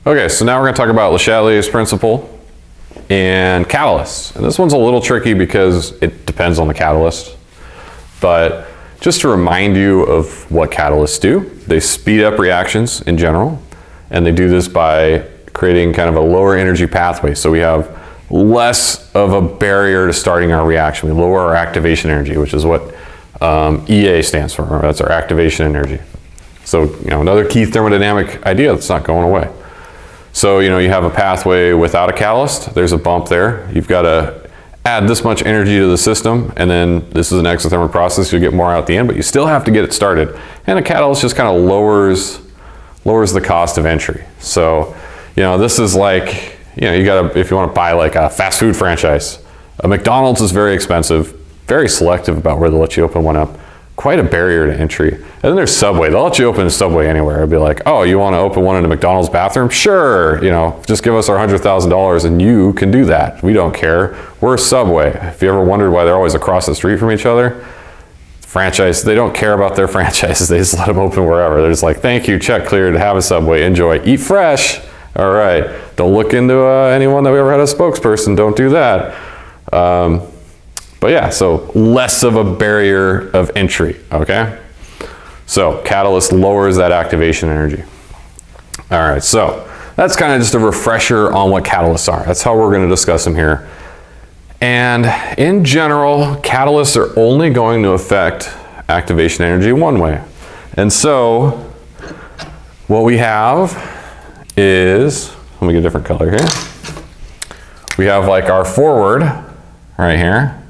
Okay, so now we're going to talk about Le Chateliers principle and catalysts. And this one's a little tricky because it depends on the catalyst. But just to remind you of what catalysts do, they speed up reactions in general, and they do this by creating kind of a lower energy pathway. So we have less of a barrier to starting our reaction. We lower our activation energy, which is what EA stands for. That's our activation energy. So, another key thermodynamic idea that's not going away. So, you have a pathway without a catalyst, there's a bump there. You've got to add this much energy to the system, and then this is an exothermic process, you'll get more out at the end, but you still have to get it started. And a catalyst just kind of lowers the cost of entry. So, this is like, you gotta, if you want to buy like a fast food franchise, a McDonald's is very expensive, very selective about where they'll let you open one up. Quite a barrier to entry. And then there's Subway. They'll let you open a Subway anywhere. It'd be like, oh, you want to open one in a McDonald's bathroom? Sure, just give us our $100,000 and you can do that. We don't care. We're Subway. If you ever wondered why they're always across the street from each other, franchise, they don't care about their franchises. They just let them open wherever. They're just like, thank you, check cleared, have a Subway, enjoy, eat fresh. All right, don't look into anyone that we ever had a spokesperson. Don't do that. But yeah, so less of a barrier of entry, okay? So catalyst lowers that activation energy. All right, so that's kind of just a refresher on what catalysts are. That's how we're going to discuss them here. And in general, catalysts are only going to affect activation energy one way. And so what we have is, let me get a different color here. We have like our forward right here.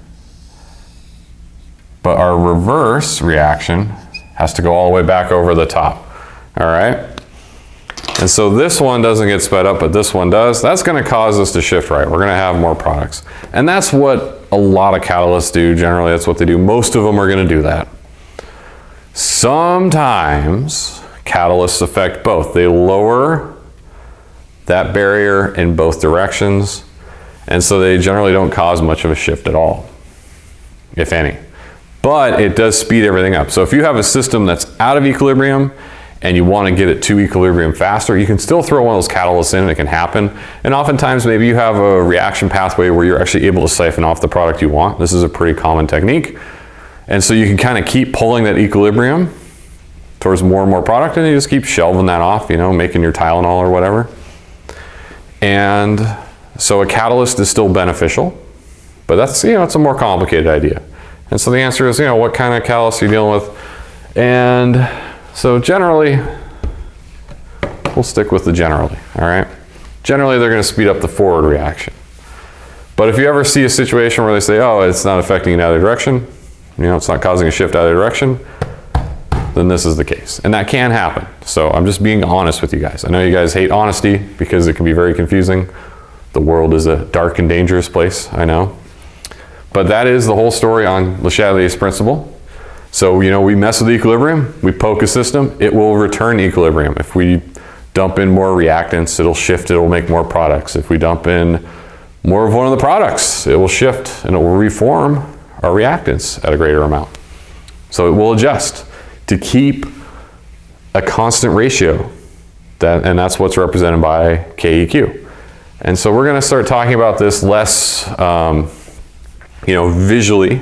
But our reverse reaction has to go all the way back over the top, all right? And so this one doesn't get sped up, but this one does. That's gonna cause us to shift right. We're gonna have more products. And that's what a lot of catalysts do. Generally, that's what they do. Most of them are gonna do that. Sometimes catalysts affect both. They lower that barrier in both directions, and so they generally don't cause much of a shift at all, if any. But it does speed everything up. So if you have a system that's out of equilibrium and you want to get it to equilibrium faster, you can still throw one of those catalysts in and it can happen. And oftentimes maybe you have a reaction pathway where you're actually able to siphon off the product you want. This is a pretty common technique. And so you can kind of keep pulling that equilibrium towards more and more product, and you just keep shelving that off, making your Tylenol or whatever. And so a catalyst is still beneficial, but that's, it's a more complicated idea. And so the answer is, what kind of catalyst are you dealing with? And so generally, we'll stick with the generally, all right? Generally, they're gonna speed up the forward reaction. But if you ever see a situation where they say, oh, it's not affecting in either direction, it's not causing a shift either direction, then this is the case. And that can happen. So I'm just being honest with you guys. I know you guys hate honesty because it can be very confusing. The world is a dark and dangerous place, I know. But that is the whole story on Le Chateliers principle. So, we mess with equilibrium, we poke a system, it will return equilibrium. If we dump in more reactants, it'll shift, it'll make more products. If we dump in more of one of the products, it will shift and it will reform our reactants at a greater amount. So it will adjust to keep a constant ratio, and that's what's represented by KEQ. And so we're gonna start talking about this less, visually,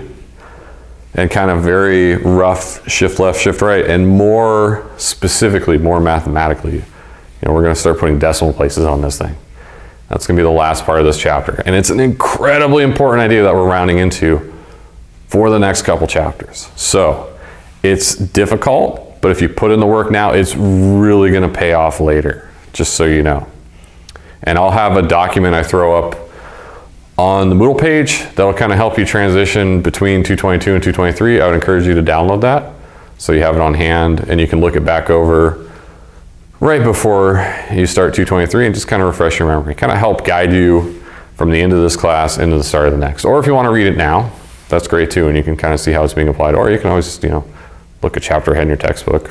and kind of very rough shift left, shift right, and more specifically, more mathematically. We're gonna start putting decimal places on this thing. That's gonna be the last part of this chapter. And it's an incredibly important idea that we're rounding into for the next couple chapters. So it's difficult, but if you put in the work now, it's really gonna pay off later, just so you know. And I'll have a document I throw up on the Moodle page that'll kind of help you transition between 222 and 223. I would encourage you to download that so you have it on hand and you can look it back over right before you start 223 and just kind of refresh your memory, kind of help guide you from the end of this class into the start of the next. Or if you want to read it now, that's great too, and you can kind of see how it's being applied. Or you can always, look a chapter ahead in your textbook.